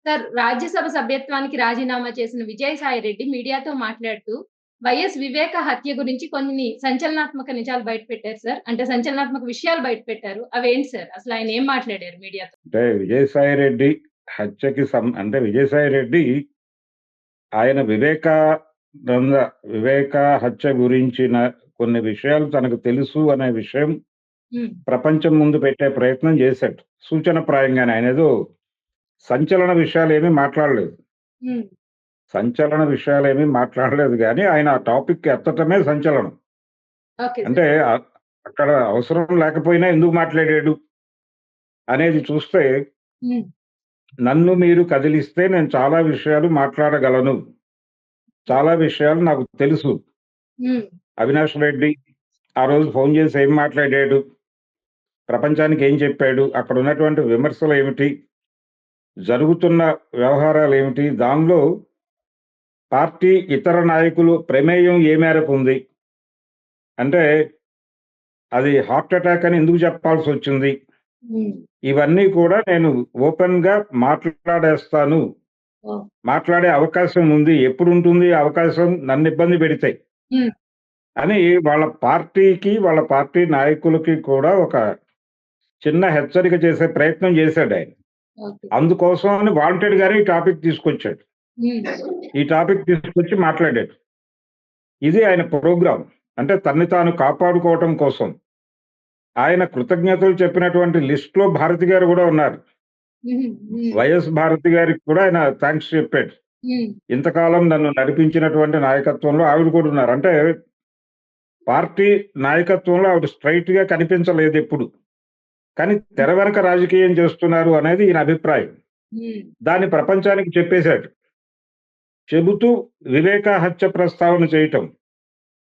Sir, Rajya Sabha సభ్యత్వానికి రాజీనామా చేసిన విజయసాయిరెడ్డి మీడియాతో మాట్లాడుతూ, వైఎస్ వివేక హత్య గురించి కొన్ని సంచలనాత్మక నిజాలు బయటపెట్టారు సార్. అంటే సంచలనాత్మక విషయాలు బయటపెట్టారు. అవేంటి సార్? అసలు ఆయన ఏం మాట్లాడారు మీడియాతో? అంటే విజయసాయిరెడ్డి హత్యకి అంటే విజయసాయిరెడ్డి ఆయన వివేక హత్య గురించిన కొన్ని విషయాలు తనకు తెలుసు అనే విషయం హ్మ్. ప్రపంచం ముందు పెట్టే ప్రయత్నం చేశాడు. సూచనప్రాయంగానే ఆయన ఏదో సంచలన విషయాలేమీ మాట్లాడలేదు. హ్మ్. సంచలన విషయాలేమీ మాట్లాడలేదు గానీ, ఆయన ఆ టాపిక్ ఎత్తటమే సంచలనం. Okay sir. అంటే అక్కడ అవసరం లేకపోయినా ఎందుకు మాట్లాడాడు అనేది చూస్తే, హ్మ్. నన్ను మీరు కదిలిస్తే నేను చాలా విషయాలు మాట్లాడగలను. చాలా విషయాలు నాకు తెలుసు. హ్మ్. అవినాష్ రెడ్డి ఆ రోజు ఫోన్ చేసి ఏం మాట్లాడాడు? ప్రపంచానికి ఏం చెప్పాడు? అక్కడ ఉన్నటువంటి విమర్శలేమిటి? జరుగుతున్న వ్యవహారాలేమిటి? దానిలో పార్టీ ఇతర నాయకులు ప్రమేయం ఏ మేరకు ఉంది? అంటే అది హార్ట్ అటాక్ అని ఎందుకు చెప్పాల్సొచ్చింది? హ్మ్. ఇవన్నీ కూడా నేను ఓపెన్‌గా మాట్లాడేస్తాను. ఓహ్! మాట్లాడే అవకాశం ఉంది. ఎప్పుడుంటుంది ఆ అవకాశం? నన్ను ఇబ్బంది పెడితే. హ్మ్. అని వాళ్ళ పార్టీకి, వాళ్ళ పార్టీ నాయకులకి కూడా ఒక చిన్న హెచ్చరిక చేసే ప్రయత్నం చేశాడాయన. ఓకే. అందుకోసం అని వాంటెడ్‌గానే ఈ టాపిక్ తీసుకొచ్చాడు. హ్మ్. ఈ టాపిక్ తీసుకొచ్చి మాట్లాడాడు. ఇది ఆయన ప్రోగ్రామ్. అంటే తనని తాను కాపాడుకోవటం కోసం. ఆయన కృతజ్ఞతలు చెప్పినటువంటి లిస్ట్‌లో భారతి గారు గూడా ఉన్నారు. హుహు. హ్మ్. వైఎస్ భారతి గారికి కూడా ఆయన థాంక్స్ చెప్పాడు. హ్మ్. ఇంతకాలం నన్ను నడిపించినటువంటి నాయకత్వంలో ఆవిడ కూడా ఉన్నారు. అంటే పార్టీ నాయకత్వంలో ఆవిడ స్ట్రెయిట్‌గా కనిపించలేదెప్పుడు. కానీ తెర వెనక రాజకీయం చేస్తున్నారు అనేది ఈయన అభిప్రాయం. హ్మ్. దాన్ని ప్రపంచానికి చెప్పేశాడు. చెబుతూ వివేక హత్య ప్రస్తావన చేయటం.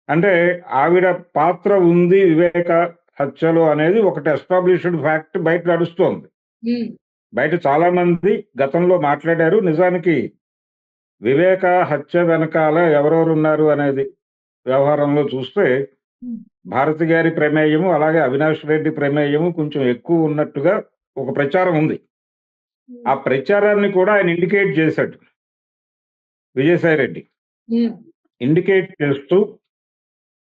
అంటే ఆవిడ పాత్ర ఉంది వివేక హత్యలో అనేది ఒకటి ఎస్టాబ్లిష్డ్ ఫ్యాక్ట్ బయట నడుస్తోంది. హ్మ్. బయట చాలా మంది గతంలో మాట్లాడారు. నిజానికి వివేక హత్య వెనకాల ఎవరెవరున్నారు అనేది వ్యవహారంలో చూస్తే హ్మ్. భారతి గారి ప్రమేయము, అలాగే అవినాష్ రెడ్డి ప్రమేయము కొంచెం ఎక్కువ ఉన్నట్టుగా ఒక ప్రచారం ఉంది. ఆ హ్మ్. ప్రచారాన్ని కూడా ఆయన ఇండికేట్ చేశాడు విజయసాయిరెడ్డి. హ్మ్. ఇండికేట్ చేస్తూ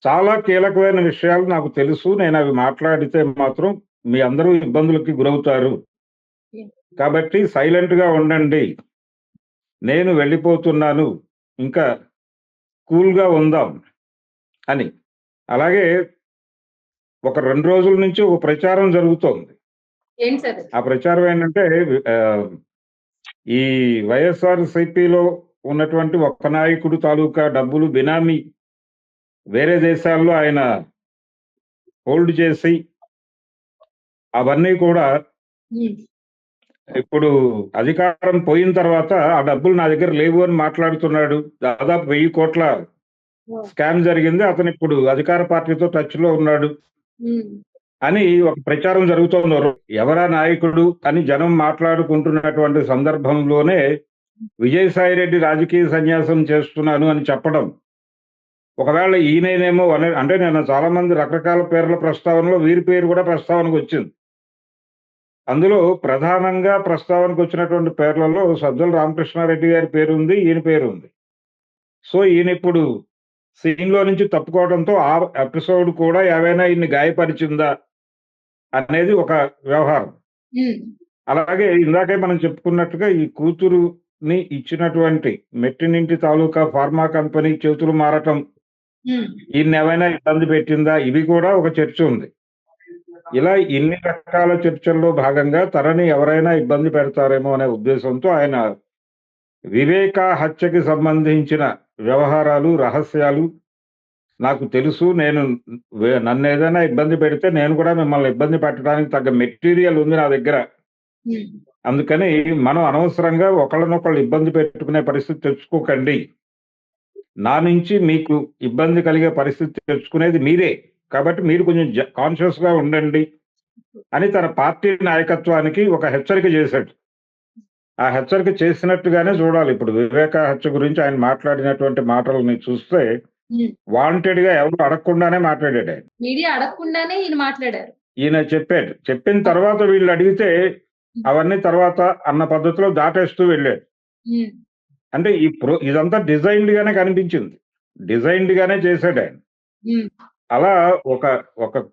చాలా కీలకమైన విషయాలు నాకు తెలుసు. నేనవి మాట్లాడితే మాత్రం మీ అందరూ ఇబ్బందులకి గురవుతారు. హ్మ్. కాబట్టి సైలెంట్‌గా ఉండండి. నేను వెళ్ళిపోతున్నాను. ఇంకా కూల్‌గా ఉందాం అని. అలాగే ఒక 2 రోజుల నుంచి ఒక ప్రచారం జరుగుతోంది. ఏంటి సార్ అది? ఆ ప్రచారం ఏంటంటే ఆహ్, ఈ వైఎస్ఆర్‌సీపీలో ఉన్నటువంటి ఒక్క నాయకుడు తాలూకా డబ్బులు బినామీ వేరే దేశాల్లో ఆయన హోల్డ్ చేసి అవన్నీ కూడా హ్మ్. ఇప్పుడు అధికారం పోయిన తర్వాత ఆ డబ్బులు నా దగ్గర లేవు అని మాట్లాడుతున్నాడు. దాదాపు 1000,00,00,000 ఓహ్! స్కామ్ జరిగింది. అతనిప్పుడు అధికార పార్టీతో టచ్‌లో ఉన్నాడు హ్మ్. అని ఒక ప్రచారం జరుగుతోంది. ఎవరా నాయకుడు అని జనం మాట్లాడుకుంటున్నటువంటి సందర్భంలోనే విజయసాయిరెడ్డి రాజకీయ సన్యాసం చేస్తున్నాను అని చెప్పడం. ఒకవేళ ఈయనేనేమో అంటే నేను చాలా మంది రకరకాల పేర్ల ప్రస్తావనలో వీరి పేరు కూడా ప్రస్తావనకొచ్చింది. అందులో ప్రధానంగా ప్రస్తావనకొచ్చినటువంటి పేర్లలో సజ్జల రామకృష్ణారెడ్డి గారి పేరుంది. ఈయన పేరుంది. సో, ఈయనిప్పుడు సీన్‌లో నుంచి తప్పుకోవడంతో ఆ ఎపిసోడ్ కూడా ఏవైనా ఈయన్ని గాయపరిచిందా అనేది ఒక వ్యవహారం. హ్మ్. అలాగే ఇందాకే మనం చెప్పుకున్నట్టుగా ఈ కూతురుని ఇచ్చినటువంటి మెట్టినింటి తాలూకా ఫార్మా కంపెనీ చేతులు మారటం హ్మ్. ఈయన్నేమైనా ఇబ్బంది పెట్టిందా? ఇవి కూడా ఒక చర్చ ఉంది. ఇలా ఇన్ని రకాల చర్చల్లో భాగంగా తనని ఎవరైనా ఇబ్బంది పెడతారేమో అనే ఉద్దేశంతో ఆయన వివేక హత్యకి సంబంధించిన వ్యవహారాలు, రహస్యాలు నాకు తెలుసు. నేను నన్నేదైనా ఇబ్బంది పెడితే నేను కూడా మిమ్మల్ని ఇబ్బంది పెట్టడానికి తగ్గ మెటీరియల్ ఉంది నా దగ్గర. హ్మ్. అందుకని మనం అనవసరంగా ఒకళ్ళనొకళ్ళు ఇబ్బంది పెట్టుకునే పరిస్థితి తెచ్చుకోకండి. నా నుంచి మీకు ఇబ్బంది కలిగే పరిస్థితి తెచ్చుకునేది మీరే. కాబట్టి మీరు కొంచెం కాన్షియస్‌గా ఉండండి అని తన పార్టీ నాయకత్వానికి ఒక హెచ్చరిక చేశాడు. ఆ హెచ్చరిక చేసినట్టుగానే చూడాలి. ఇప్పుడు వివేక హత్య గురించి ఆయన మాట్లాడినటువంటి మాటలని చూస్తే హ్మ్. వాంటెడ్‌గా ఎవరు అడగకుండానే మాట్లాడాడాయన. మీడియా అడగకుండానే ఈయన మాట్లాడారు. ఈయన చెప్పాడు. చెప్పిన తర్వాత వీళ్ళు అడిగితే అవన్నీ తర్వాత అన్న పద్ధతిలో దాటేస్తూ వెళ్ళాడు. హ్మ్. అంటే ఇదంతా డిజైన్డ్ గానే కనిపించింది. డిజైన్డ్ గానే చేశాడు ఆయన. హ్మ్. అలా ఒక ఒక